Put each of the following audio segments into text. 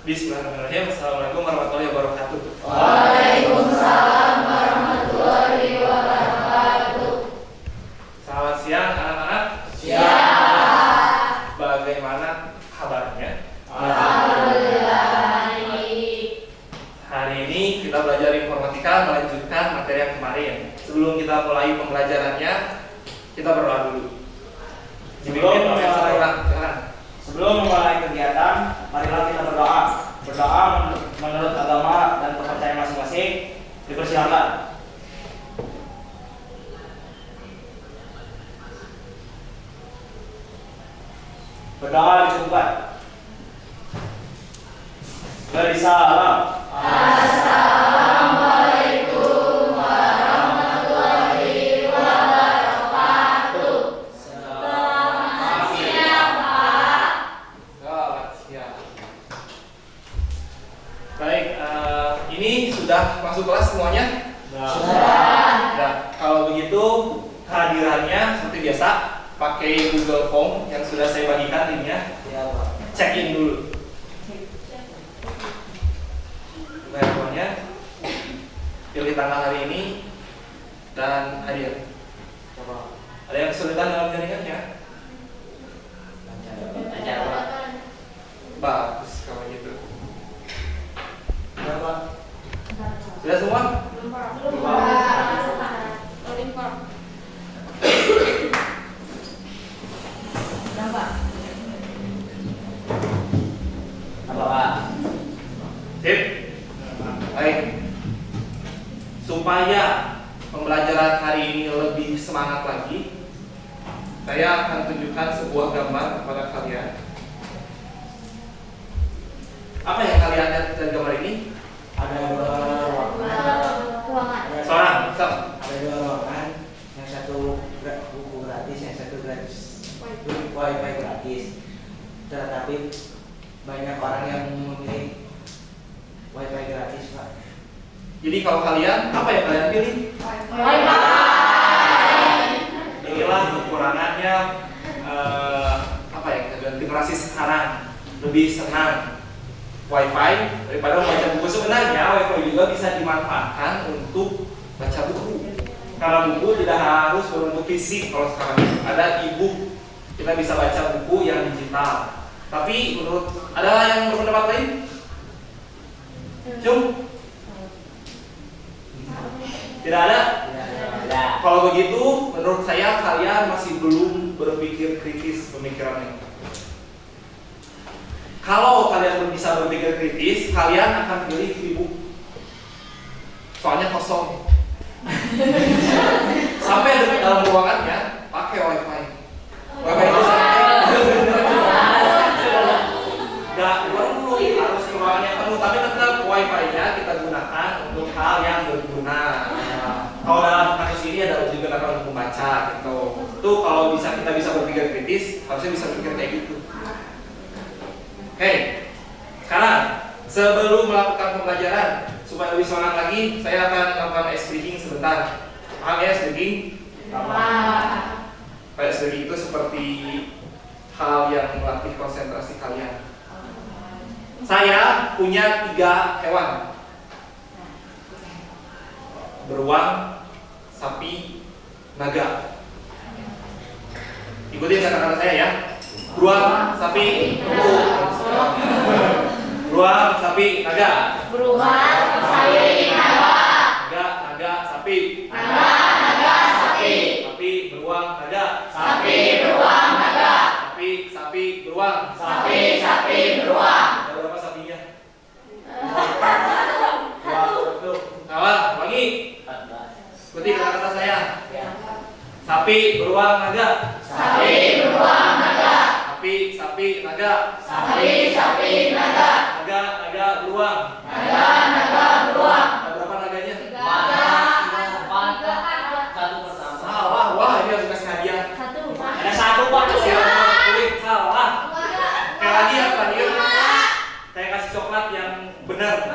Bismillahirrahmanirrahim. Assalamualaikum warahmatullahi wabarakatuh. Waalaikumsalam warahmatullahi wabarakatuh. Selamat siang anak-anak. Siang. Bagaimana kabarnya? Alhamdulillah baik. Hari ini kita belajar informatika, melanjutkan materi yang kemarin. Sebelum kita mulai pembelajarannya, kita berdoa dulu. Sebelum memulai kegiatan, marilah kita berdoa. Berdoa menurut agama dan kepercayaan masing-masing. Dipersilakan. Berdoa dicukupkan. Beri salam. Assalamualaikum warahmatullahi wabarakatuh. Selamat siang, Pak. Selamat siang. Baik, ini sudah masuk kelas semuanya? Sudah. Ya, kalau begitu kehadirannya seperti biasa pakai Google Form yang sudah saya bagikan linknya. Ya, Pak. Check in dulu. Buka handphonenya, pilih tanggal hari ini dan hadir. Ada yang kesulitan dalam jaringannya? Lancar, Pak. Bagus kalau gitu. Ya, Pak. Sudah semua? Apa, Pak? Sip. Baik. Supaya pembelajaran hari ini lebih semangat lagi, saya akan tunjukkan sebuah gambar kepada kalian. Apa yang kalian lihat dari gambar ini? Ada dua Seorang, ada dua ruangan, yang satu buku gratis, yang satu gratis wifi gratis. Tetapi banyak orang yang memilih wifi gratis, Pak. Jadi kalau kalian, apa yang kalian pilih? Inilah kekurangannya apa ya, generasi sekarang lebih senang wifi daripada membaca buku. Sebenarnya wifi juga bisa dimanfaatkan untuk baca buku, karena buku tidak harus berbentuk fisik. Kalau sekarang ada e-book, kita bisa baca buku yang digital. Tapi menurut, ada yang berpendapat lain? Cum? Tidak ada? Tidak. Kalau begitu, menurut saya kalian masih belum berpikir kritis pemikirannya. Kalau kalian belum bisa berpikir kritis, kalian akan pilih e-book. Soalnya kosong. Sampai di dalam ruangannya pakai wifi. Wifi itu sampai nggak perlu harus ke ruangan yang penuh, tapi tetap wifi-nya kita gunakan untuk hal yang berguna. Kalau dalam kasus ini ada juga untuk membaca gitu. Itu kalau kita bisa berpikir kritis, harusnya bisa berpikir kayak gitu. Oke, sekarang sebelum melakukan pembelajaran supaya lebih semangat lagi, saya akan melakukan ice breaking sebentar. Paham ya ice breaking? Ice breaking itu seperti hal yang melatih konsentrasi kalian. Saya punya 3 hewan: beruang, sapi, naga. Ikutin kata-kata saya ya. Beruang, sapi, beruang, sapi, naga. Beruang, sapi, naga. Naga, sapi. Naga, sapi. Sapi, beruang, naga. Sapi, beruang, naga. Sapi, beruang. Sapi, beruang. Ada berapa sapinya? Satu. Salah, lagi. Ikuti kata-kata saya. Sapi, beruang, naga. Sapi, beruang, naga. Sapi, naga. Sapi, naga. Naga, beruang. Naga, beruang. Ada berapa naganya? Satu pertama. Salah, wah ini harus kasih hadiah. Ada satu, Pak. Salah. Sekali lagi yang terakhir, saya kasih coklat yang benar.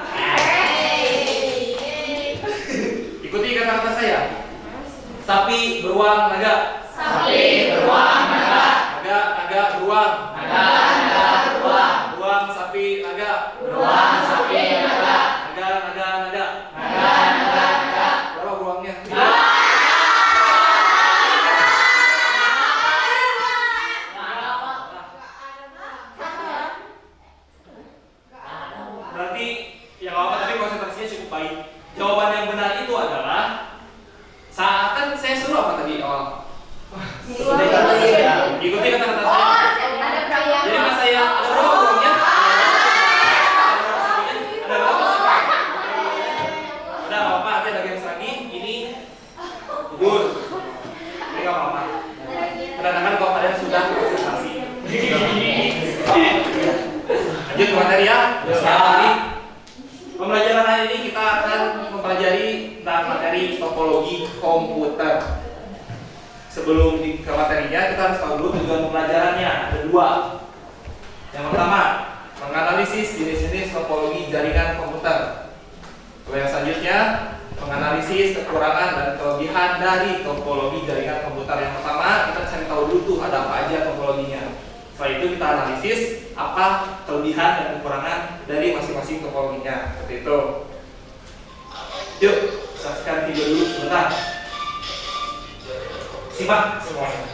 Ikuti kata-kata saya. Sapi, beruang, naga. Sapi, beruang, naga. Naga, beruang. Naga, beruang. Beruang, sapi, sapi, naga. Beruang sapi naga. Naga, naga, naga. Naga naga naga. Berapa beruangnya? Berarti yang apa tapi konsentrasinya cukup baik. Jawaban yang benar itu adalah saat kan saya suruh apa tadi awal? Ikuti kata-kata saya. Ada berapa? Jadi mas saya ada berapa burungnya? Ada berapa sapi? Ada apa? Nanti ada games lagi. Ini tidur. Ini nggak apa-apa. Kadang-kadang kalau kalian sudah konsentrasi. Lanjut ke materi ya. Jadi pembelajaran hari ini kita akan mempelajari tentang materi topologi komputer. Sebelum ke materinya, kita harus tahu dulu tujuan pembelajarannya. Ada dua. Yang pertama, menganalisis jenis-jenis topologi jaringan komputer. Lalu yang selanjutnya, menganalisis kekurangan dan kelebihan dari topologi jaringan komputer. Yang pertama, kita cari tahu dulu tuh ada apa aja topologinya. Setelah itu kita analisis apa kelebihan dan kekurangan dari masing-masing topologinya. Seperti itu. Yuk, saksikan video dulu sebentar. Simak semuanya.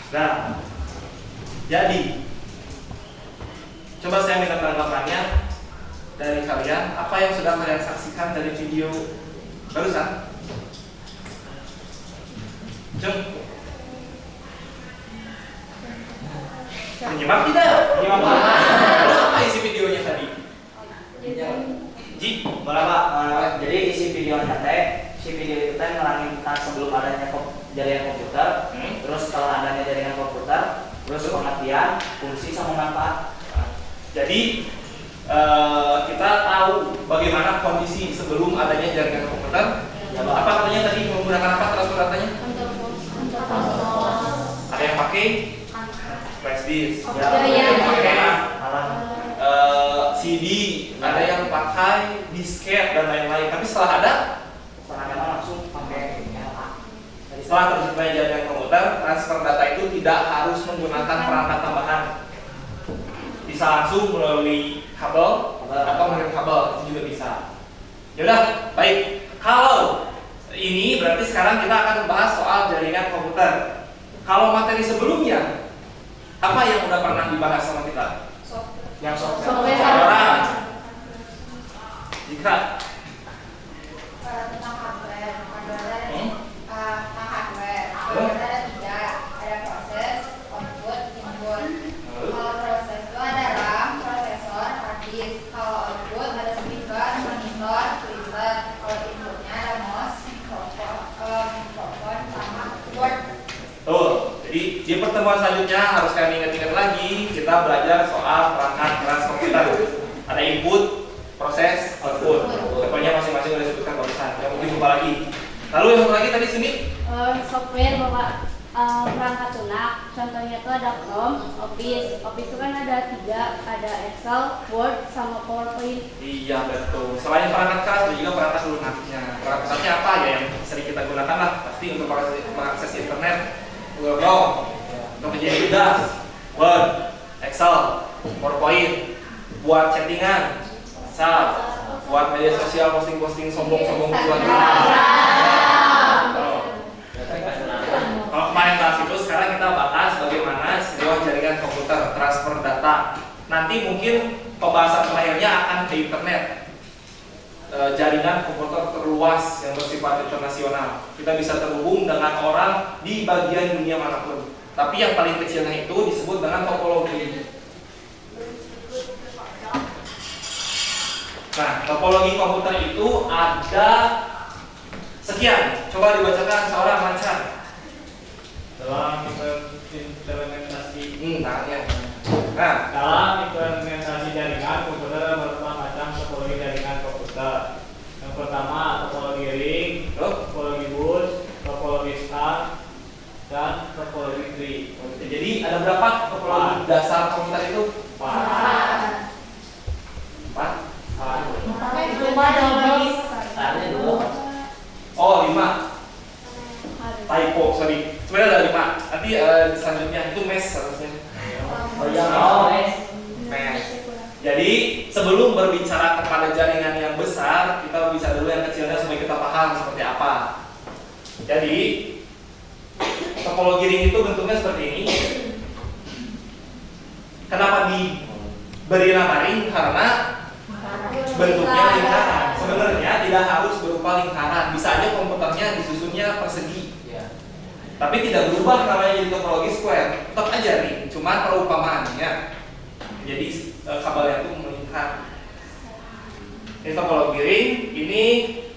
Nah, jadi coba saya minta tanggapannya dari kalian. Apa yang sudah kalian saksikan dari video barusan? Jom. Menyimak tidak? Menyimak apa? Apa isi videonya tadi? Ji, Boleh Pak, jadi isi video isi video itu teh nerangin tentang sebelum adanya jaringan komputer, terus kalau adanya jaringan komputer, terus pengertian, fungsi sama manfaat. jadi kita tahu bagaimana kondisi sebelum adanya jaringan komputer. Apa katanya tadi menggunakan apa transfer datanya? Ada yang pakai flash disk, ada yang pakai CD, ada yang pakai disket dan lain-lain. Tapi setelah ada, Langsung pakai LA. setelah terciptanya jaringan komputer, transfer data itu tidak harus menggunakan perangkat tambahan. Bisa langsung melalui kabel atau melalui kabel itu juga bisa. Yaudah, baik. Kalau ini berarti sekarang kita akan membahas soal jaringan komputer. Kalau materi sebelumnya, apa yang udah pernah dibahas sama kita? Yang software. Orang. Jika Tentang hardware, tentang hardware. Hardware ada 3, ada proses, output, input. Kalau proses itu adalah prosesor, hard disk. Kalau output ada speaker, monitor, printer. Kalau inputnya ada mouse, mikrofon, sama keyboard. tuh, jadi di pertemuan selanjutnya harus kalian ingat-ingat lagi, kita belajar soal perangkat keras komputer. Ada input, proses, output. Contohnya masing-masing udah disebutkan barusan. Yang mungkin lupa lagi. Lalu yang satu lagi tadi sini? Software Bapak, perangkat lunak. Contohnya itu ada Chrome, Office. Office itu kan ada 3, ada Excel, Word, sama PowerPoint. Iya betul. Selain perangkat keras, ada juga perangkat lunaknya. Perangkat kerasnya apa ya yang sering kita gunakan lah? Pasti untuk mengakses internet, Google Chrome, untuk menjadi tugas, Word, Excel, PowerPoint, buat chattingan, WhatsApp, buat media sosial, posting-posting sombong-sombong buat Kalau kemarin bahas itu, sekarang kita bahas bagaimana sebuah jaringan komputer transfer data. Nanti mungkin pembahasan terakhirnya akan ke internet. Jaringan komputer terluas yang bersifat internasional. Kita bisa terhubung dengan orang di bagian dunia manapun. Tapi yang paling kecilnya itu disebut dengan topologi. Nah, topologi komputer itu ada sekian. Coba dibacakan seorang lancar. Dalam implementasi Tangannya. Nah, dalam implementasi jaringan komputer ada beberapa macam topologi jaringan komputer. Yang pertama topologi ring, topologi bus, topologi star, dan topologi tree. jadi ada berapa topologi dasar komputer itu? 4. Oh, 5. Typo, sorry. Sebenarnya ada 5. Nanti selanjutnya itu mesh harusnya. Mesh. Jadi sebelum berbicara kepada jaringan yang besar, kita bisa dulu yang kecilnya supaya kita paham seperti apa. Jadi topologi ring itu bentuknya seperti ini. Kenapa diberi nama ring? Karena bentuknya lingkaran. Sebenarnya tidak harus berupa lingkaran. Bisa aja komputernya disusunnya persegi. Tapi tidak berubah namanya jadi topologi square. Tetap aja ring, cuma perumpamaannya. Jadi kabelnya itu melingkar. Ini topologi ring. Ini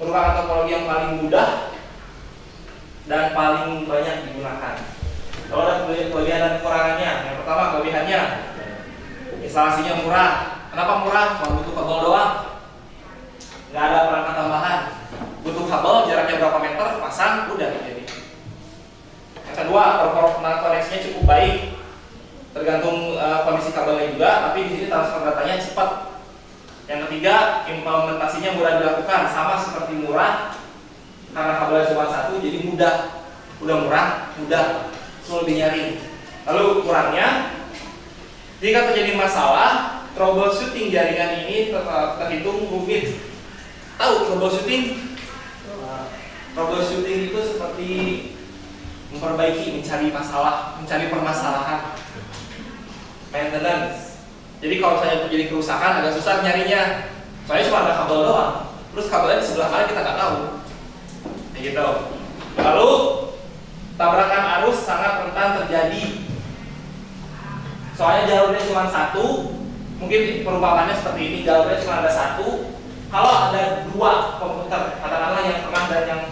merupakan topologi yang paling mudah dan paling banyak digunakan. Kalau ada kelebihan dan kekurangannya, yang pertama kelebihannya instalasinya murah. Kenapa murah? Cuma butuh kabel doang, nggak ada perangkat tambahan. Butuh kabel jaraknya berapa meter, pasang, udah jadi. Yang kedua, performa koneksinya cukup baik, tergantung kondisi kabelnya juga. Tapi di sini transfer datanya cepat. Yang ketiga, implementasinya mudah dilakukan, sama seperti murah. Karena kabelnya cuma 1, jadi mudah. Udah murah, mudah, lebih nyaring. Lalu kurangnya, jika terjadi masalah, troubleshooting jaringan ini terhitung rumit. Tahu troubleshooting? Troubleshooting itu seperti memperbaiki, mencari masalah, mencari permasalahan. Maintenance. Jadi kalau misalnya terjadi kerusakan agak susah nyarinya. Soalnya cuma ada kabel doang. Terus kabelnya di sebelah mana kita nggak tahu. Kayak gitu. Lalu tabrakan arus sangat rentan terjadi. Soalnya jalurnya cuma satu. Mungkin perumpamannya seperti ini, jalurnya cuma ada satu. Kalau ada dua komputer, katakanlah yang kanan dan yang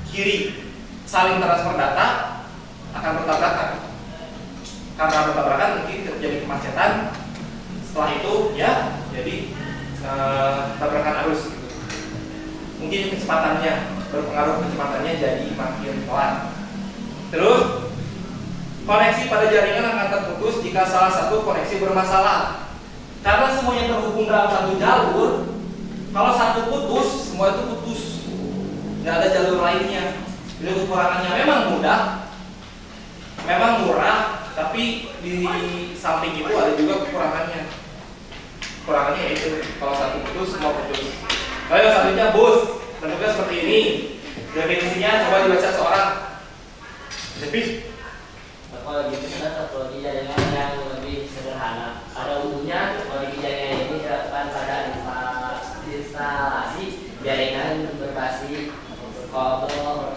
kiri, saling transfer data, akan bertabrakan. Karena bertabrakan mungkin terjadi kemacetan. Setelah itu ya jadi tabrakan arus gitu. Mungkin kecepatannya berpengaruh, kecepatannya jadi makin pelan. Terus koneksi pada jaringan akan terputus jika salah satu koneksi bermasalah. Karena semuanya terhubung dalam satu jalur, kalau satu putus, semua itu putus. Nggak ada jalur lainnya. Jadi kekurangannya memang mudah, memang murah, tapi di samping itu ada juga kekurangannya. Kekurangannya yaitu kalau satu putus, semua putus. Lalu yang selanjutnya bus, bentuknya seperti ini. Definisinya coba dibaca seorang. Definisi. Topologi itu adalah topologi jaringan yang lebih sederhana. Pada umumnya topologi jaringan ini dilakukan pada instalasi jaringan berbasis kabel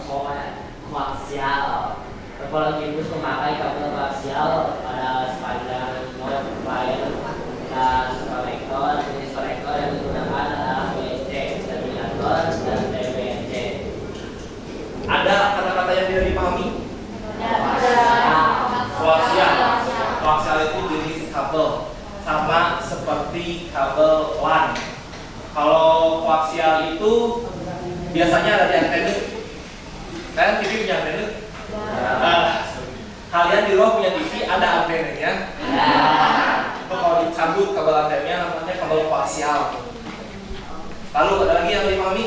koaksial. Topologi bus memakai kabel koaksial pada sepanjang node wire dan konektor. Jenis konektor yang digunakan adalah BNC, terminator, dan TBNC. Ada kata-kata yang tidak dipahami? Ada. Koaksial. Koaksial itu jenis kabel, sama seperti kabel LAN. Kalau koaksial itu biasanya ada di antena. Kalian TV punya antena? Kalian di rumah punya TV ada antenanya? Itu kalau dicabut kabel antenanya namanya kabel koaksial. Lalu ada lagi yang dipahami?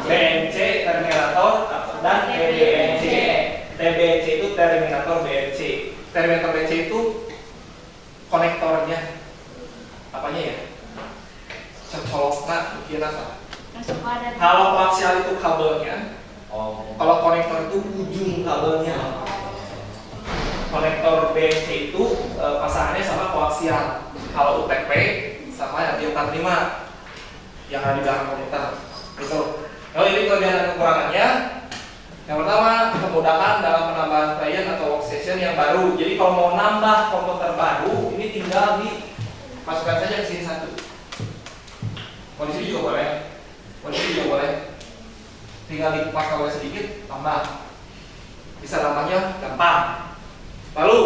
BNC, terminator, dan TBNC. TBNC itu terminator BNC. Terminator BNC itu konektornya. Apanya ya? Cecolokna, mungkin apa? Kalau koaksial itu kabelnya. Kalau konektor itu ujung kabelnya. Konektor BNC itu pasangannya sama koaksial. Kalau UTP sama yang di 45 yang ada di belakang komputer. Itu. Kalau ini kelebihan dan kekurangannya. Yang pertama, kemudahan dalam penambahan client atau workstation yang baru. Jadi kalau mau nambah komputer baru, ini tinggal dimasukkan saja ke sini satu. Kondisi juga boleh. Kondisi juga boleh. Tinggal dikupas kabel sedikit, tambah. Bisa nambahnya gampang. Lalu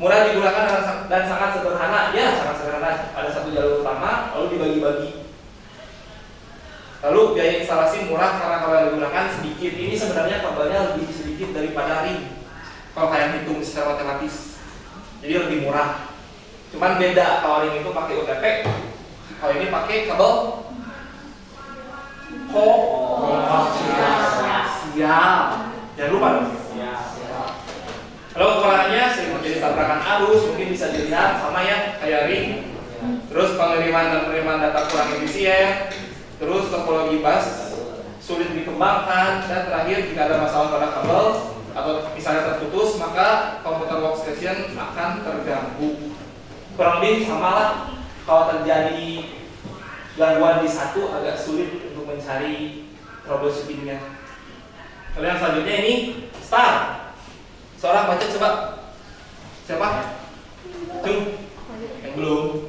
murah digunakan dan sangat sederhana. Ya, sangat sederhana. Ada satu jalur utama, lalu dibagi-bagi. Lalu biaya instalasi murah karena kabel yang digunakan sedikit. Ini sebenarnya kabelnya lebih sedikit daripada ring. Kalau kalian hitung secara matematis, jadi lebih murah. Cuman beda, kalau ring itu pakai UTP, kalau ini pakai kabel koaksial. Jangan lupa dong. Lalu kekurangannya sering menjadi tabrakan arus, mungkin bisa dilihat sama ya kayak ring. Terus pengiriman dan penerimaan data kurang efisien. Terus topologi bus sulit dikembangkan, dan terakhir jika ada masalah pada kabel atau misalnya terputus, maka komputer workstation akan terganggu. Kurang lebih sama lah, kalau terjadi gangguan di satu agak sulit untuk mencari troubleshootingnya. Lalu yang selanjutnya ini start. Seorang baca coba. Siapa? Cung. Yang belum.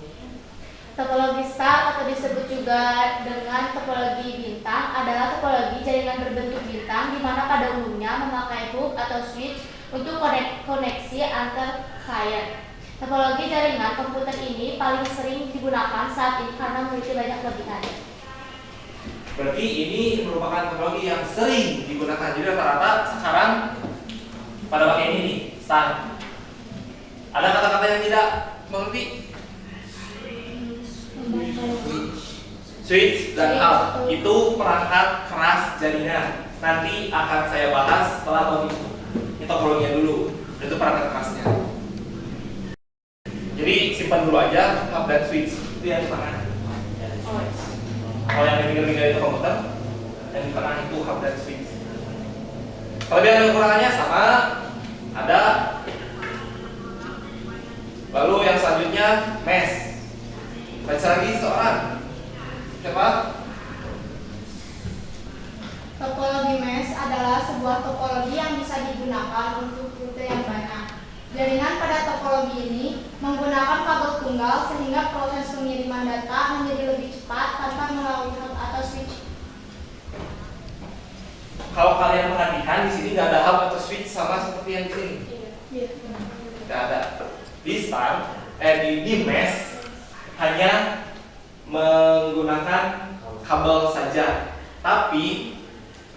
Topologi star atau disebut juga dengan topologi bintang adalah topologi jaringan berbentuk bintang di mana pada umumnya memakai hub atau switch untuk koneksi antar client. Topologi jaringan komputer ini paling sering digunakan saat ini karena memiliki banyak kelebihan. Berarti ini merupakan topologi yang sering digunakan. Jadi rata-rata sekarang pada pakai ini nih, star. Ada kata-kata yang tidak mengerti? Switch dan hub itu perangkat keras jaringan. Nanti akan saya bahas setelah tahun itu. Ini topologinya dulu. Itu perangkat kerasnya. Jadi simpan dulu aja hub dan switch. Itu yang di tengah. Kalau yang di pinggir-pinggir itu komputer, yang di tengah itu hub dan switch. Kelebihan dan kekurangannya sama, ada. Lalu yang selanjutnya mesh. Baca lagi seorang. Siapa? Topologi mesh adalah sebuah topologi yang bisa digunakan untuk rute yang banyak. Jaringan pada topologi ini menggunakan kabel tunggal sehingga proses pengiriman data menjadi lebih cepat tanpa melalui hub atau switch. Kalau kalian perhatikan di sini nggak ada hub atau switch sama seperti yang di sini. Iya. Nggak ada. Di mesh hanya menggunakan kabel saja, tapi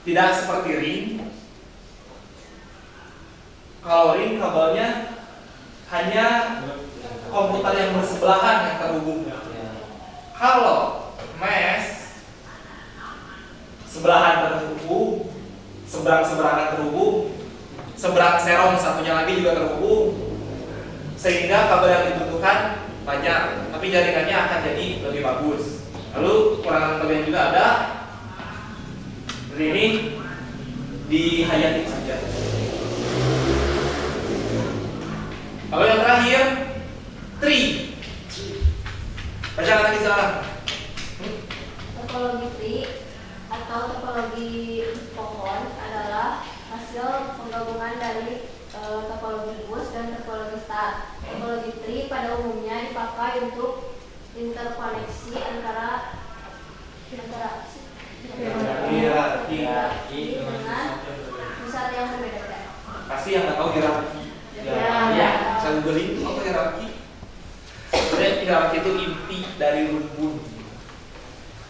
tidak seperti ring. Kalau ring kabelnya hanya komputer yang bersebelahan yang terhubung. Kalau mesh sebelahan terhubung, seberang-seberangan terhubung, seberang serong satunya lagi juga terhubung, sehingga kabel yang dibutuhkan banyak, tapi jaringannya akan jadi lebih bagus. Lalu kekurangan kalian juga ada. Ini dihayati saja. Lalu yang terakhir, tree. Baca lagi sekarang. Topologi tree atau topologi pohon adalah hasil penggabungan dari topologi bus dan topologi star. Topologi tree pada umumnya dipakai untuk interkoneksi antara Hierarki dengan pusat yang berbeda-beda. pasti yang nggak tahu hierarki. Ya. Saya googling apa hierarki. Sebenarnya hierarki itu inti dari rumpun.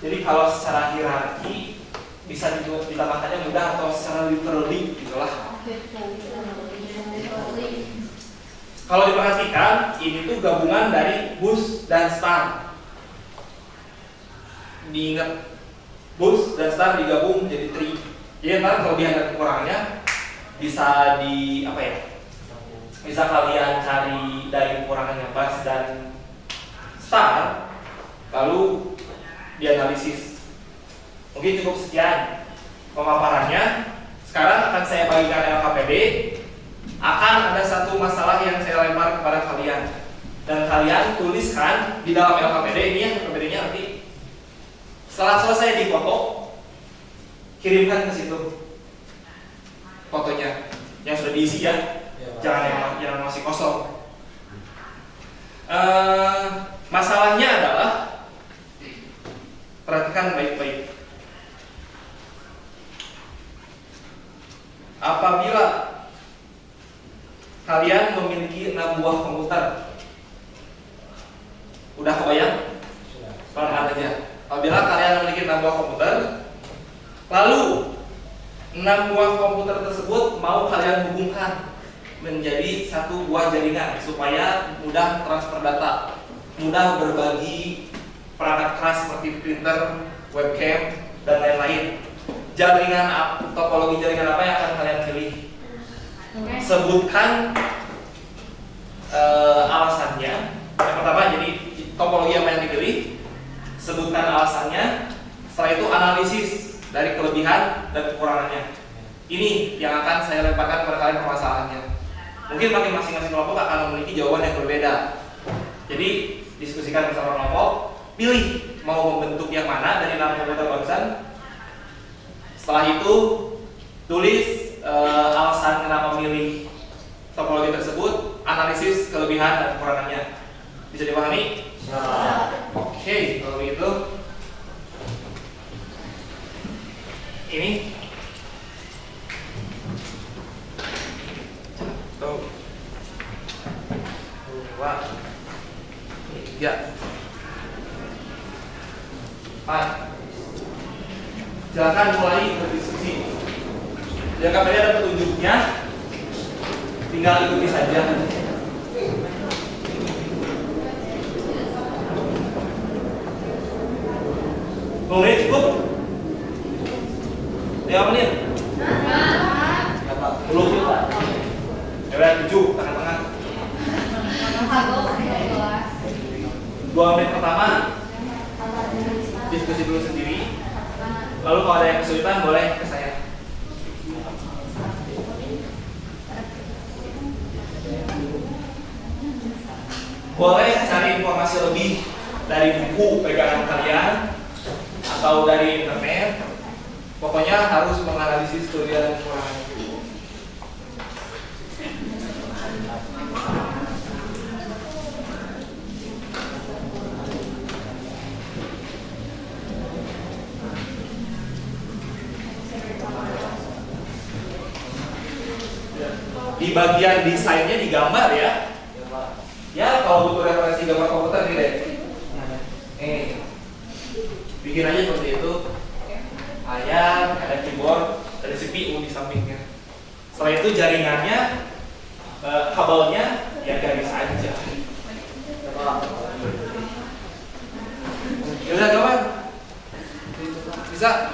Jadi kalau secara hierarki bisa ditambahkannya mudah atau secara literally gitulah. Kalau diperhatikan ini tuh gabungan dari bus dan star. Diingat, bus dan star digabung jadi tree. Jadi ntar kelebihan dan kekurangannya bisa di apa ya? Bisa kalian cari dari kekurangannya bus dan star, lalu dianalisis. Mungkin cukup sekian pemaparannya. Sekarang akan saya bagikan LKPD. Akan ada satu masalah yang saya lempar kepada kalian dan kalian tuliskan di dalam LKPD ini ya. LKPD-nya nanti setelah selesai difoto, kirimkan ke situ fotonya yang sudah diisi ya, jangan yang masih kosong. Masalahnya adalah, perhatikan baik-baik. Apabila kalian memiliki 6 buah komputer, udah kebayang? Pelan-pelan aja. Apabila kalian memiliki 6 buah komputer, lalu 6 buah komputer tersebut mau kalian hubungkan menjadi satu buah jaringan supaya mudah transfer data, mudah berbagi perangkat keras seperti printer, webcam, dan lain-lain. Jaringan topologi jaringan apa yang akan kalian pilih? Sebutkan alasannya. Yang pertama, jadi topologi apa yang dipilih, sebutkan alasannya. Setelah itu analisis dari kelebihan dan kekurangannya. Ini yang akan saya lemparkan kepada kalian permasalahannya. Mungkin masing-masing kelompok akan memiliki jawaban yang berbeda. Jadi diskusikan bersama kelompok, pilih mau membentuk yang mana dari 6 komputer barusan. Setelah itu tulis alasan kenapa memilih topologi tersebut, analisis kelebihan dan kekurangannya. Bisa dipahami? Oke, kalau begitu ini tuh 2 3 4. Silakan mulai berdiskusi. Yang KPD ada petunjuknya, tinggal ikuti saja. 10 menit cukup? 5 menit? 10 juga? Ya udah 7, tengah-tengah. 2 menit pertama diskusi dulu sendiri. Lalu kalau ada yang kesulitan boleh ke saya. boleh cari informasi lebih dari buku pegangan kalian atau dari internet. Pokoknya harus menganalisis studi dan kekurangan itu. Di bagian desainnya digambar ya. Ya kalau butuh referensi gambar komputer nih deh. Bikin aja seperti itu. Layar, ada keyboard, ada CPU di sampingnya. Setelah itu jaringannya, kabelnya ya garis aja. Yaudah kawan, bisa?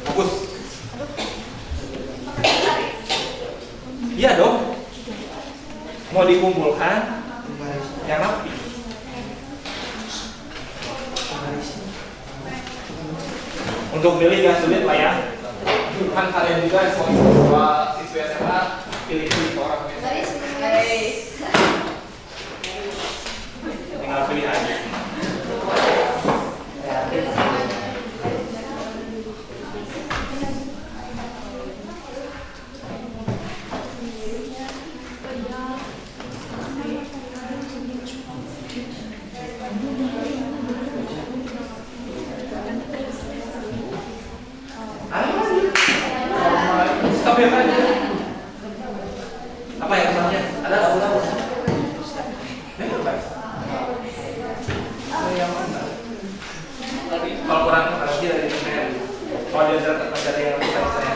Fokus. Iya dong. Mau dikumpulkan yang rapi. Untuk pilih gak sulit lah ya. Kan kalian juga semua siswa SMA pilih-pilih orang. Tinggal pilih aja. Apa ya misalnya? Ada apa? Kalau kurang lagi dari saya, kalau dia ada yang bisa saya.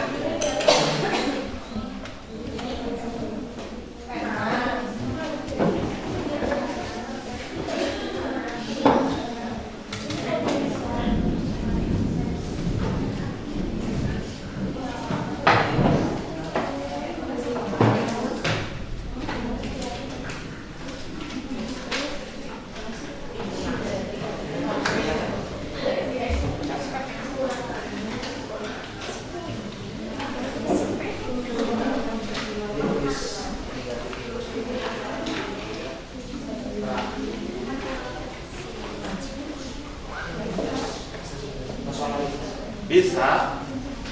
Bisa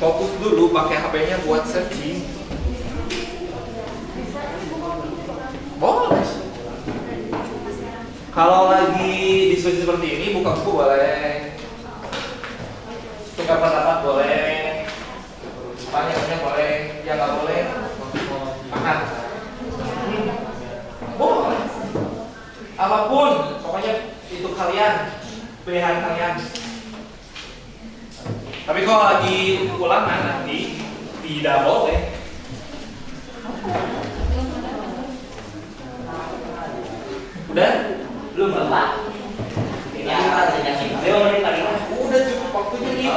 fokus dulu pakai HP-nya buat searching. Boleh. Kalau lagi diskusi seperti ini buka buku boleh, tukar pendapat boleh, banyak boleh, yang nggak boleh makan. Boleh. Apapun, pokoknya itu kalian, pilihan kalian. Tapi kalau lagi ulangan nanti tidak boleh. Udah? Belum Bapak. Ya, ada sih. Udah cukup waktunya nih.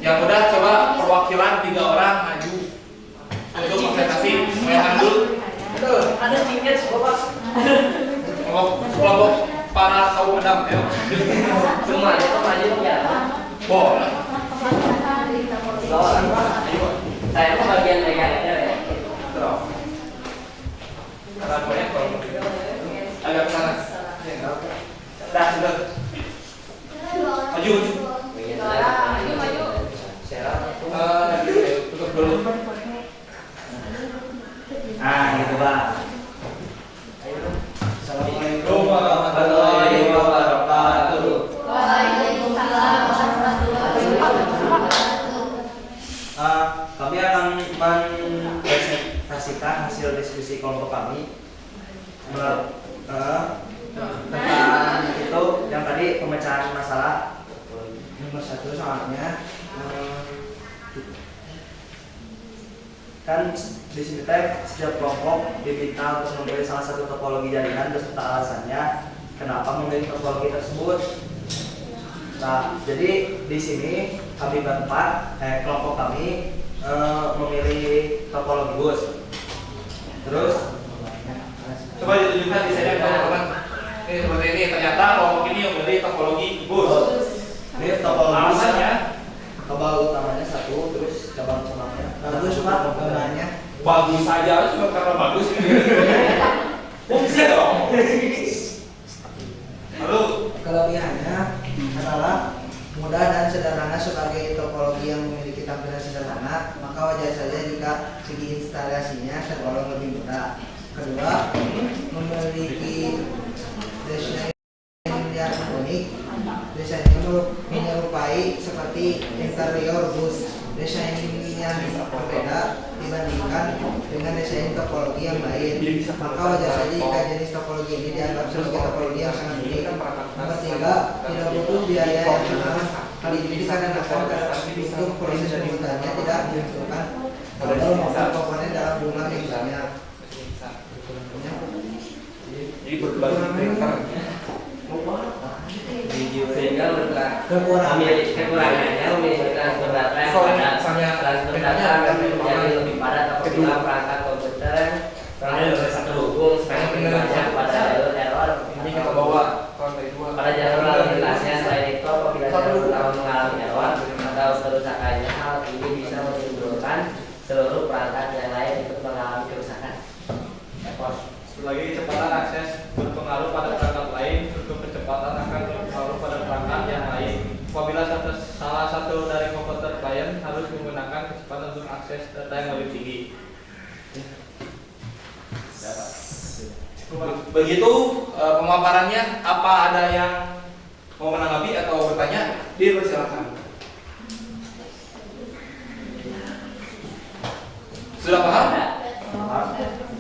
Yang udah coba perwakilan 3 orang maju untuk presentasi. Bayangkan dulu. Ada tiket Bapak. Kelompok para kaum adam ya. Semua itu maju ya. Boleh. Saya mau bagian megangannya ya. Terus. Karena banyak kalau agak ke sana. Dah sudah. Maju. Maju. Tutup dulu. Nah, gitu Pak. Assalamualaikum warahmatullahi wabarakatuh. Waalaikumsalam warahmatullahi wabarakatuh. Kami akan mempresentasikan hasil diskusi kelompok kami tentang itu yang tadi pemecahan masalah nomor 1 soalnya kan di sini setiap kelompok diminta untuk memilih salah satu topologi jaringan beserta alasannya kenapa memilih topologi tersebut. Nah, jadi di sini kami berempat, kelompok kami memilih topologi bus. Terus Coba ditunjukkan di sini teman-teman. Ini seperti ini, ternyata kelompok ini yang memilih topologi bus. ini topologi bus. Alasannya Bagus Pak gambarnya. Bagus saja, cuma karena bagus ini. Fungsi dong. Lalu Kelebihannya adalah mudah dan sederhana sebagai topologi yang memiliki tampilan sederhana, maka wajar saja jika segi instalasinya tergolong lebih mudah. Kedua, memiliki desain yang unik. Desainnya menyerupai seperti interior bus. Desain yang berbeda dibandingkan dengan desain topologi yang lain. Maka wajar saja jika jenis topologi ini dianggap sebagai topologi yang sangat unik. Nomor tiga, tidak butuh biaya yang mahal. Hal ini dikarenakan untuk proses pembuatannya tidak membutuhkan kabel maupun komponen dalam jumlah yang banyak. jadi berbagi printer. Sehingga kekurangannya memiliki transfer data transfer data menjadi lebih padat apabila perangkat komputer terhubung semakin banyak pada jalur error. Ini kita bawa konten dua. Pada jalur lalu lintasnya selain itu apabila jalur utama mengalami error atau kerusakannya, hal ini bisa menimbulkan seluruh perangkat yang lain ikut mengalami kerusakan. Selagi kecepatan akses berpengaruh pada perangkat lain, untuk kecepatan akan berpengaruh pada perangkat yang lain. Apabila salah satu dari komputer klien harus menggunakan kecepatan untuk akses data yang lebih tinggi. Begitu pemaparannya. Apa ada yang mau menanggapi atau bertanya? Dipersilakan. Sudah paham?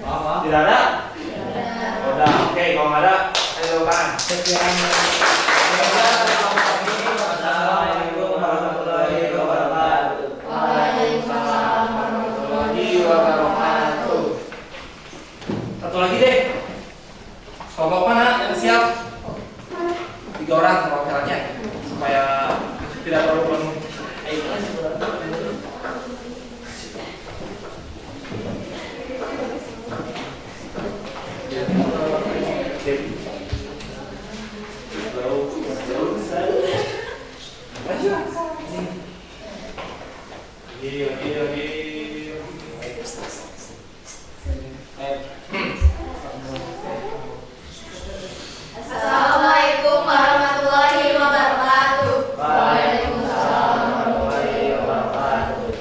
Paham? Tidak ada? Udah, oke. Kalau nggak ada, ayo kan. Sekian. Assalamualaikum warahmatullahi wabarakatuh. Waalaikumsalam warahmatullahi wabarakatuh. Satu lagi deh. Kelompok mana yang siap? 3 orang perwakilannya supaya tidak terlalu penuh. Assalamualaikum warahmatullahi wabarakatuh. Waalaikumsalam warahmatullahi wabarakatuh.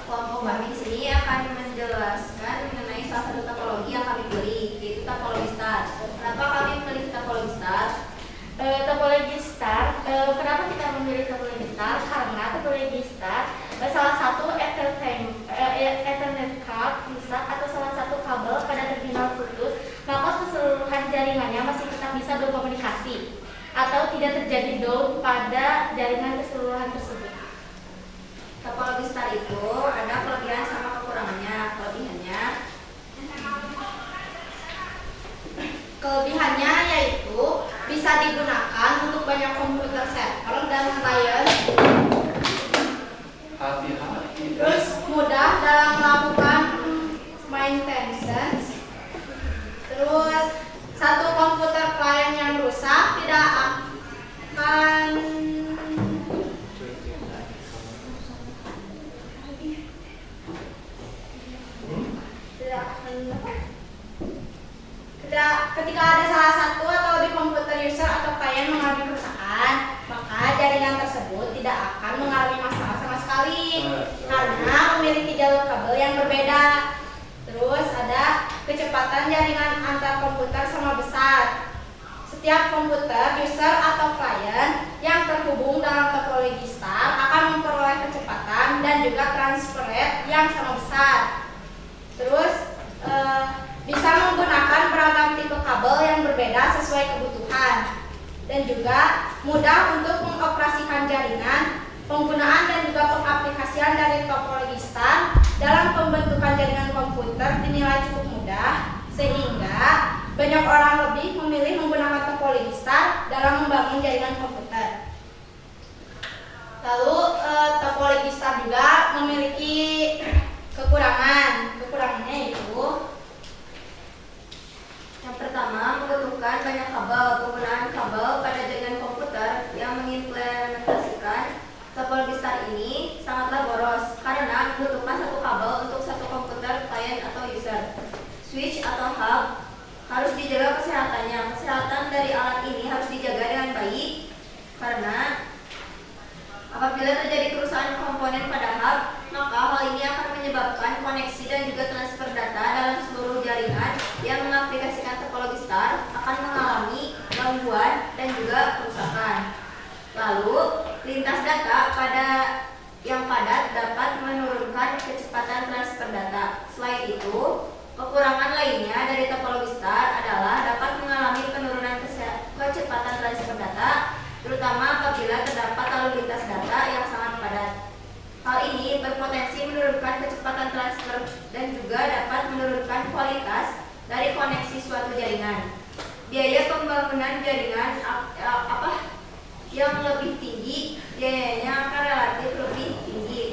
Kelompok kami di sini akan menjelaskan mengenai salah satu topologi yang kami pilih, yaitu topologi star. Kenapa kami memilih topologi star? Topologi star, kenapa kita memilih topologi star? Karena topologi star salah satu Ethernet card rusak atau salah satu kabel pada terminal putus, maka keseluruhan jaringannya masih tetap bisa berkomunikasi atau tidak terjadi down pada jaringan keseluruhan tersebut. Topologi star itu ada kelebihan sama kekurangannya. Kelebihannya yaitu bisa digunakan untuk banyak komputer server dan klien. Hati-hati. Terus mudah dalam melakukan maintenance. Terus satu komputer klien yang rusak tidak akan ketika ada salah satu atau di komputer user atau klien mengalami kerusakan, maka jaringan tersebut tidak akan mengalami masalah sama sekali karena memiliki jalur kabel yang berbeda. Terus ada kecepatan jaringan antar komputer sama besar. Setiap komputer user atau klien yang terhubung dalam topologi star akan memperoleh kecepatan dan juga transfer rate yang sama besar. Terus bisa menggunakan beragam tipe kabel yang berbeda sesuai kebutuhan dan juga mudah untuk mengoperasikan jaringan. Penggunaan dan juga pengaplikasian dari topologi star dalam pembentukan jaringan komputer dinilai cukup mudah sehingga banyak orang lebih memilih menggunakan topologi star dalam membangun jaringan komputer. Lalu topologi star juga memiliki kekurangan. Kekurangannya itu yang pertama, membutuhkan banyak kabel. Penggunaan kabel pada jaringan komputer yang mengimplementasikan topologi star ini sangatlah boros karena membutuhkan dari alat ini harus dijaga dengan baik karena apabila terjadi kerusakan komponen pada hub, maka hal ini akan menyebabkan koneksi dan juga transfer data dalam seluruh jaringan yang mengaplikasikan topologi star akan mengalami gangguan dan juga kerusakan. Lalu, lintas data yang padat dapat menurunkan kecepatan transfer data. Selain itu, kekurangan lainnya dari topologi star adalah dapat mengalami penurunan kecepatan transfer data, terutama apabila terdapat lalu lintas data yang sangat padat. Hal ini berpotensi menurunkan kecepatan transfer dan juga dapat menurunkan kualitas dari koneksi suatu jaringan. Biaya pembangunan jaringan yang lebih tinggi, biayanya akan relatif lebih tinggi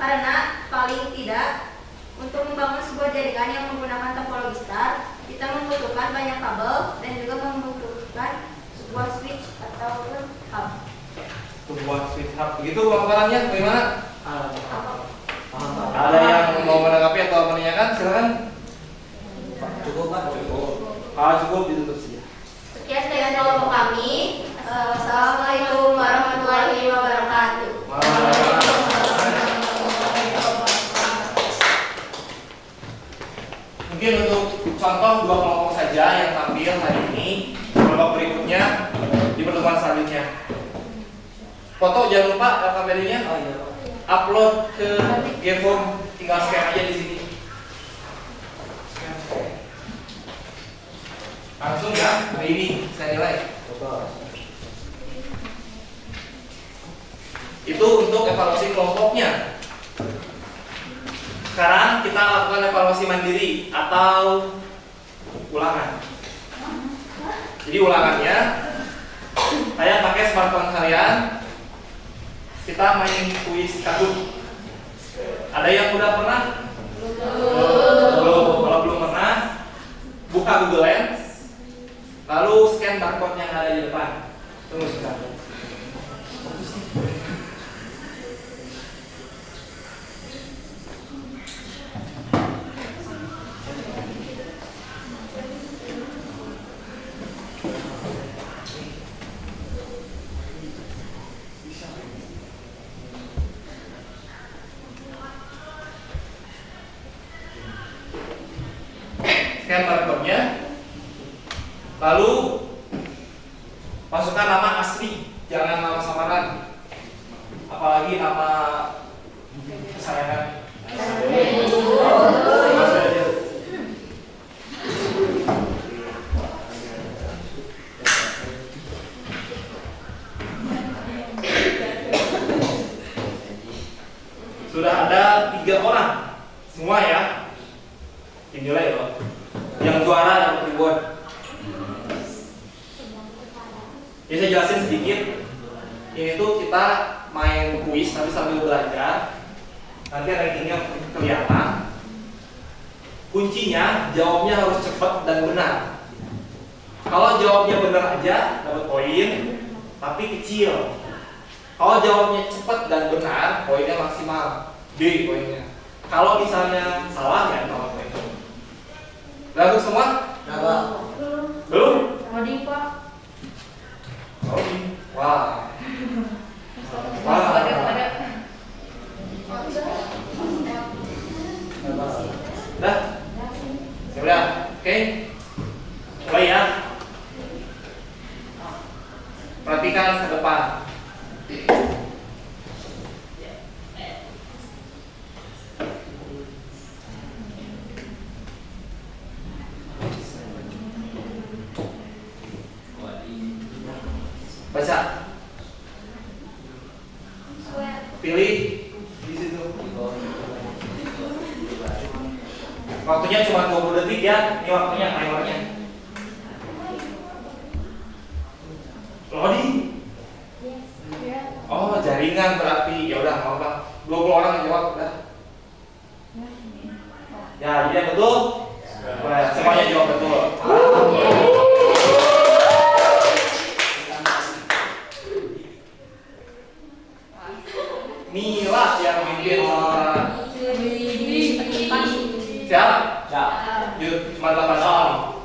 karena paling tidak untuk membangun sebuah jaringan yang menggunakan topologi star, kita membutuhkan banyak kabel dan juga membutuhkan sebuah switch atau hub. Sebuah switch hub. Begitu pemaparannya bagaimana? Paham Pak. Ada yang mau menanggapi atau menanyakan? Silakan. Cukup Pak. Cukup ditutup saja. Sekian dari kelompok kami. Assalamualaikum warahmatullahi wabarakatuh. Mungkin untuk contoh 2 kelompok saja yang tampil hari ini. Kelompok berikutnya di pertemuan selanjutnya. Foto jangan lupa kameranya. Oh iya Pak. Upload ke Gform, tinggal scan aja di sini. Langsung ya, hari ini saya nilai. Itu untuk evaluasi kelompoknya. Sekarang kita lakukan evaluasi mandiri atau ulangan. Jadi ulangannya, saya pakai smartphone kalian. Kita main kuis kabut. Ada yang udah pernah? Belum. Kalau belum pernah, buka Google Lens, lalu scan barcode yang ada di depan. Tunggu sebentar. Scan barcode-nya, lalu masukkan nama asli, jangan nama samaran, apalagi nama kesayangan. Sudah ada 3 orang, semua ya, dinilai loh. Yang juara dapat reward. Ya saya jelasin sedikit. Ini tuh kita main kuis tapi sambil belajar. Nanti rankingnya kelihatan. Kuncinya jawabnya harus cepat dan benar. Kalau jawabnya benar aja dapat poin, tapi kecil. Kalau jawabnya cepat dan benar, poinnya maksimal D poinnya. Kalau misalnya salah ya 0 poin. Lalu semua? Belum? Rodi Pak. Wah. Dah? Sudah? Oke? Mulai ya. Perhatikan ke depan. Baca. Pilih di situ. Waktunya cuma 20 detik ya. Ini waktunya, timernya. Lodi. Oh, jaringan berarti. Ya udah, enggak apa-apa. 20 orang yang jawab udah. Ya, jadi yang betul. Semuanya jawab betul. Mila yang mimpin Siap? Siap. Yuk, cuma 8 soal.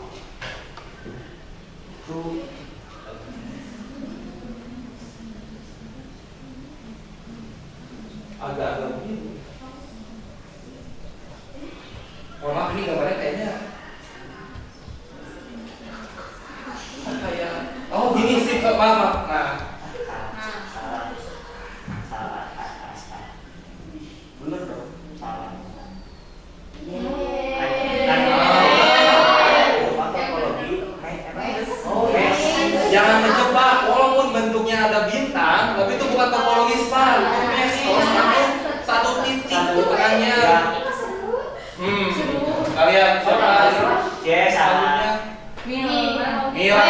agak-agak begini. Mohon maaf, ini gambarnya kayaknya kayak gini sih, maaf. Nah, bener dong. Jangan menjebak, walaupun bentuknya ada bintang, tapi itu bukan topologi star. Mestos pakai satu titik tengahnya. Kalian siapa? Yes, Selanjutnya Mila.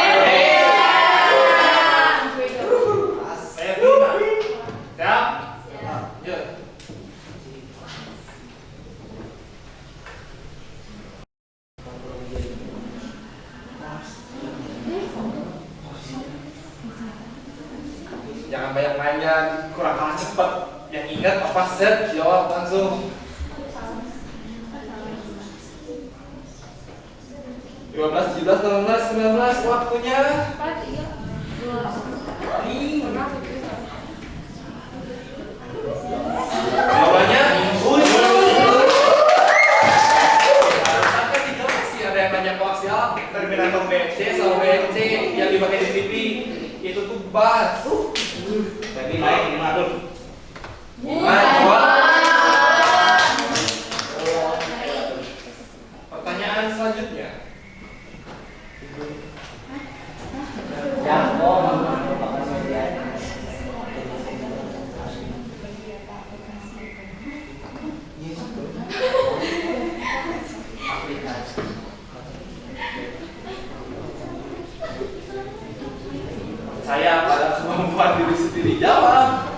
Saya Bina. Siap? Yuk. Jangan banyak nanya, kurang kalah cepet. Yang ingat apa set, jawab langsung. 15, 17, 18, 19, waktunya. Jawabannya Sampai tidak masih ada yang nanya koaksial terminator BC sama BC yang dipakai di TV itu tuh bus. Jadi naik 5 tuh. Pertanyaan selanjutnya. Yang merupakan media. Saya pada kemampuan diri sendiri jawab.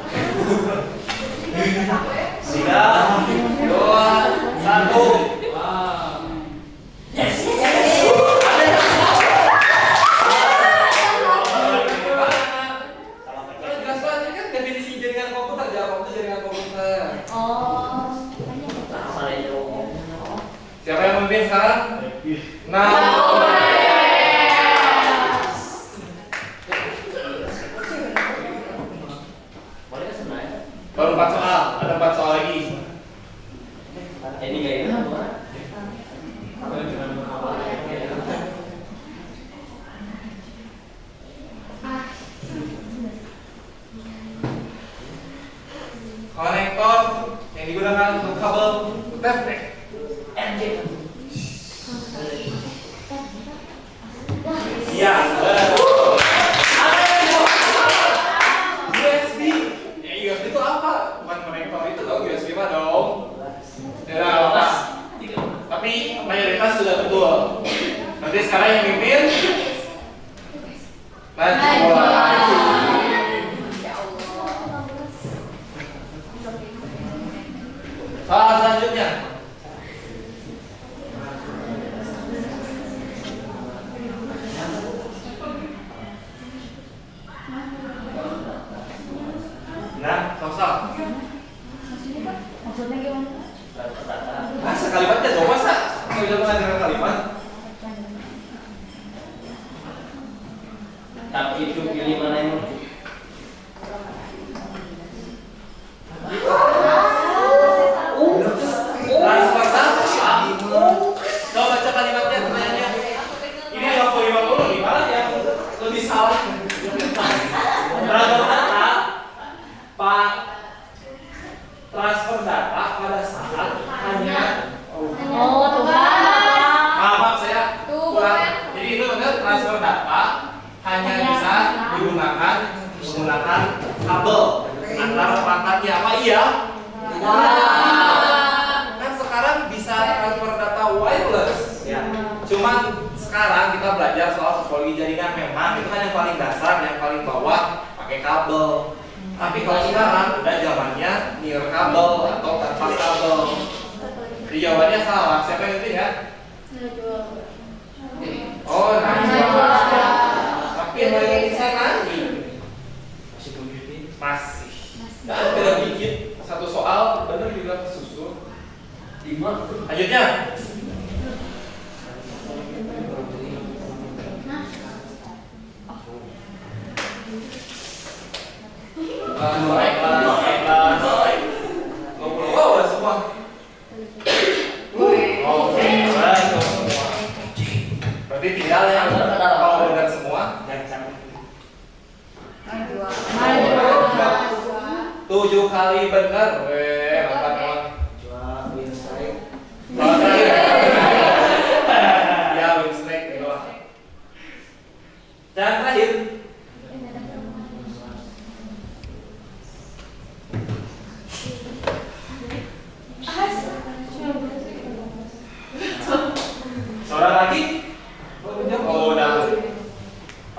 3, 2, 1. Jelas banget kan definisi jaringan komputer, jawab itu jaringan komputer. Siapa yang memimpin sekarang? Baru 4 soal, ada 4 soal lagi. Ini kayaknya apa? Konektor yang digunakan untuk kabel Ethernet. Iya. USB. Ya USB itu apa? Bukan konektor itu dong, USB mah dong. Ya, pas. Tapi mayoritas sudah betul. Nanti sekarang yang mimpin Najwa. Soal selanjutnya. Nah, soal. Maksudnya gimana? Masa kalimatnya dong, masa? Kalau udah mengajarkan kalimat. Tapi itu pilih mana yang mau? Transfer data. Coba baca kalimatnya, pertanyaannya. Ini 50-50 gimana yang lebih salah? Transfer data, Pak. Transfer data pada saat hanya maaf saya kurang. Jadi itu benar, transfer data hanya bisa digunakan menggunakan kabel antar perangkatnya. Apa iya? Kan sekarang bisa transfer data wireless. Ya. Cuman sekarang kita belajar soal topologi jaringan, memang itu kan yang paling dasar, yang paling bawah pakai kabel. Tapi kalau sekarang udah zamannya near kabel atau tanpa kabel. Jadi jawabannya salah. Siapa yang ngerti ya? Oh, Najwa. Tapi yang paling bisa nanti Masih pemimpin. masih. Dan beda dikit. Satu soal bener juga kesusun. 5 tuh. Lanjutnya. tinggal yang kalau benar semua. Najwa. 7 kali benar. Mantap kawan. Dua win strike. Ya, win strike gitu lah. Dan terakhir, seorang lagi. Oh, udah.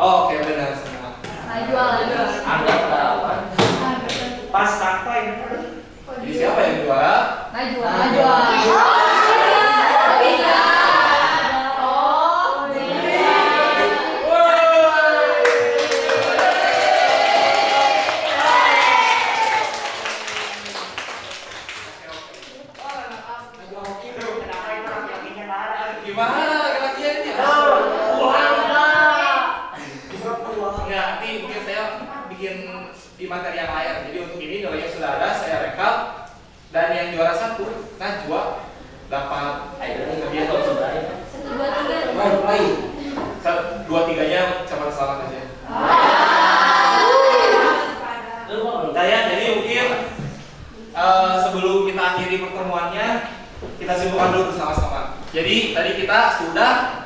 Oh, oke benar semua. Najwa. Anggap berapa? Pas sampai. Jadi siapa yang juara? Najwa. Gimana laki-lakinya? Enggak, nanti mungkin saya bikin di materi yang lain. Jadi untuk ini nilainya sudah ada, saya rekap. Dan yang juara 1, Najwa dapat Dia tahu sebenarnya. 2-3-nya cuma selamat aja. Saya jadi mungkin sebelum kita akhiri pertemuannya, kita simpulkan dulu bersama-sama. Jadi tadi kita sudah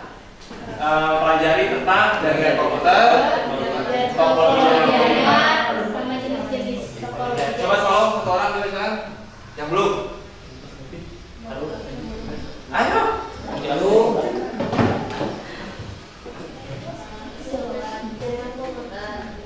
pelajari tentang jaringan komputer, topologi jaringan. sama jenis-jenis topologi. Coba tolong satu orang dulu kan, yang belum. Ayo.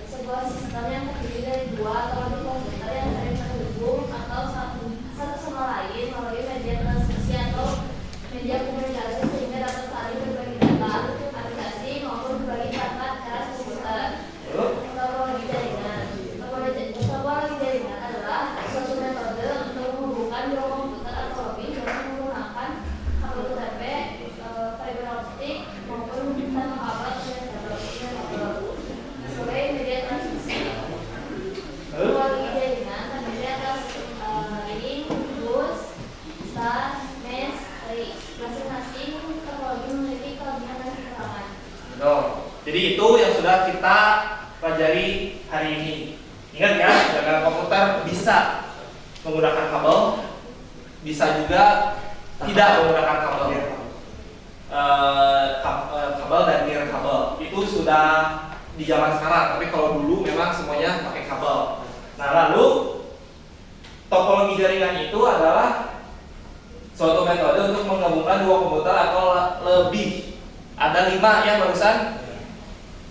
Sebuah sistem yang terdiri dari dua atau lebih komputer yang saling terhubung atau satu sama lain melalui media transmisi atau media komunikasi sehingga dapat saling berbagi data, aplikasi maupun berbagi perangkat keras komputer. Topologi jaringan. Topologi jaringan adalah suatu metode untuk menghubungkan dua komputer atau lebih dengan menggunakan kabel UTP, fiber optik maupun tanpa kabel sebagai media transmisi. Topologi jaringan terdiri atas link, bus, star, mesh, tree. Masing-masing topologi memiliki kelebihan dan kekurangan. Betul. Jadi itu yang sudah kita pelajari hari ini. Ingat ya, jaringan komputer bisa menggunakan kabel, bisa juga tidak menggunakan kabel. Kabel dan nirkabel itu sudah di zaman sekarang. Tapi kalau dulu memang semuanya pakai kabel. Nah, lalu topologi jaringan itu adalah suatu metode untuk menggabungkan dua komputer atau lebih. Ada 5 ya barusan.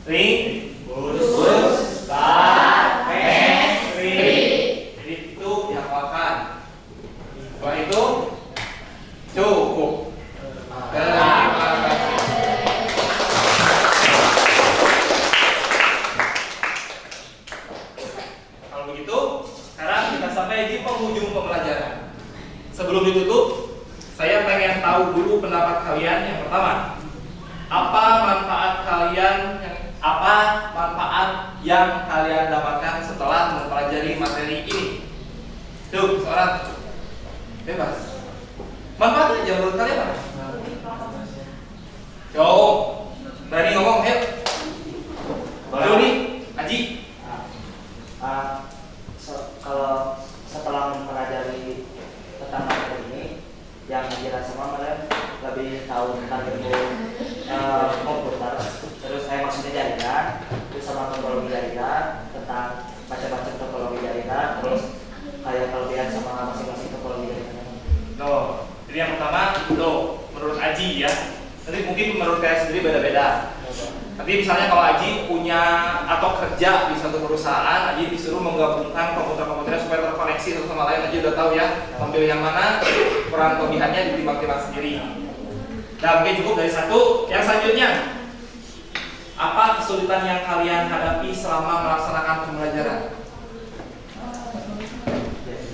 Ring, bus, star, mesh, tree. Jadi itu dihafalkan. Setelah itu cukup. Terima kasih. Kalau begitu, sekarang kita sampai di penghujung pembelajaran. Sebelum ditutup, saya pengen tahu dulu pendapat kalian. Yang pertama, apa manfaat yang kalian dapatkan setelah mempelajari materi ini? Tuh, seorang bebas. Manfaatnya aja menurut kalian apa? Jauh. Berani ngomong, ayo. Ayo nih, Aji. Kalau setelah mempelajari tentang materi ini, yang jelas semua kalian lebih tahu tentang ilmu komputer, terus saya maksudnya jaringan, terus sama topologi jaringan, tentang macam-macam topologi jaringan, terus kayak kelebihan sama masing-masing topologi jaringan. Tuh, jadi yang pertama itu menurut Aji ya. Nanti mungkin menurut kalian sendiri beda-beda. Tapi misalnya kalau Aji punya atau kerja di satu perusahaan, Aji disuruh menggabungkan komputer-komputernya supaya terkoneksi satu sama lain. Aji udah tahu ya, memilih yang mana, kurang kelebihannya ditimbang-timbang sendiri. Nah, mungkin cukup dari satu. Yang selanjutnya, apa kesulitan yang kalian hadapi selama melaksanakan pembelajaran?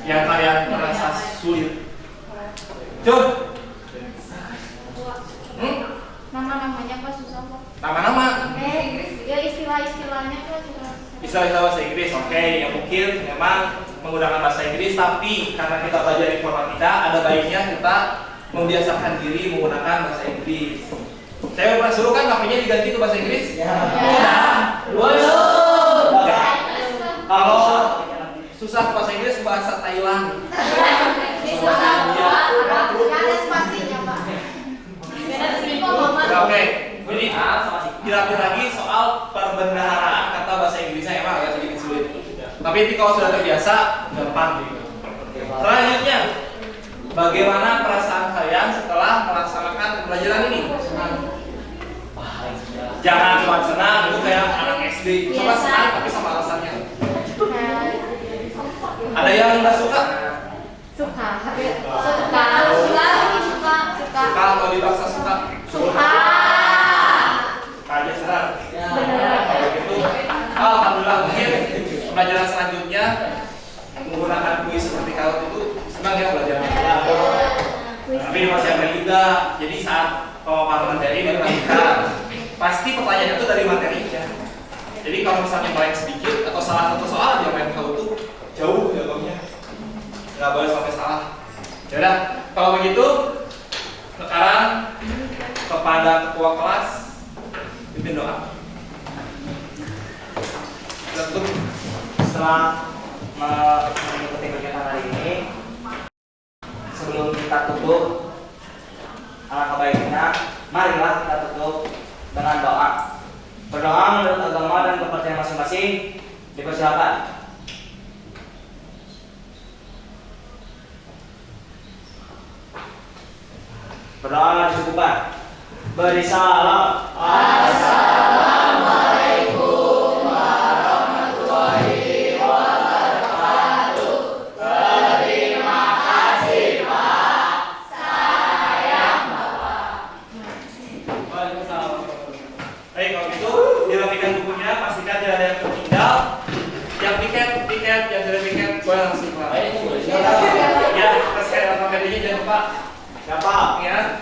Yang kalian merasa sulit? Jom. Nama-namanya apa susah kok? Nama-nama. Ya istilah-istilahnya tuh Istilah bahasa Inggris, oke. Yang mungkin memang menggunakan bahasa Inggris, tapi karena kita belajar informatika, ada baiknya kita membiasakan diri menggunakan bahasa Inggris. Saya pernah suruh kan HP-nya diganti ke bahasa Inggris. Ya. Kalau susah ke bahasa Inggris bahasa Thailand. Ada spasinya, Pak. Oke, jadi dilatih lagi soal perbendaharaan kata bahasa Inggrisnya emang agak sedikit sulit. Tapi nanti kalau sudah terbiasa gampang gitu. Selanjutnya, bagaimana perasaan kalian setelah melaksanakan pembelajaran ini? Jangan cuma senang, itu kayak anak SD. Coba senang tapi sama alasannya. Ada yang nggak suka? Suka. Suka atau dipaksa suka? Suka. Suka aja senang. Kalau gitu, alhamdulillah mungkin pembelajaran selanjutnya menggunakan kuis seperti kalau itu senang ya belajar. Tapi masih ada juga. Jadi saat pemaparan materi diperhatikan, pasti pertanyaan itu dari materinya. Jadi kalau misalnya blank sedikit atau salah satu soal dia main kau tuh jauh jatuhnya, nggak boleh sampai salah. Yaudah, kalau begitu sekarang kepada ketua kelas pimpin doa. Tentu Setelah mengikuti kegiatan hari ini, sebelum kita tutup, alangkah baiknya marilah kita tutup dengan doa. Berdoa menurut agama dan kepercayaan masing-masing. Dipersilakan. Berdoa disebutkan. Beri salam. Assalamualaikum warahmatullahi wabarakatuh. Terima kasih Pak. Sayang Bapak. Waalaikumsalam. Baik, kalau gitu dirapikan bukunya, pastikan tidak ada yang tertinggal. Yang piket, yang tidak piket, boleh langsung keluar. Ya, kita sekali alfabetnya jangan lupa. Siapa? Ya,